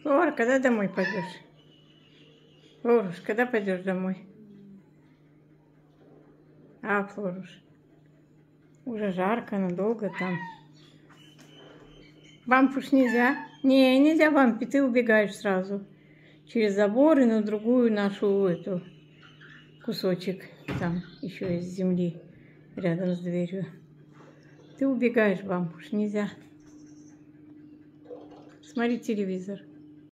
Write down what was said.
Флора, когда домой пойдешь? Флоруш, когда пойдешь домой? Флоруш, уже жарко, надолго там. Бампуш нельзя? Не, нельзя бампи, ты убегаешь сразу. Через забор и на другую нашу эту кусочек. Там еще из земли рядом с дверью. Ты убегаешь, бампуш, нельзя. Смотри телевизор.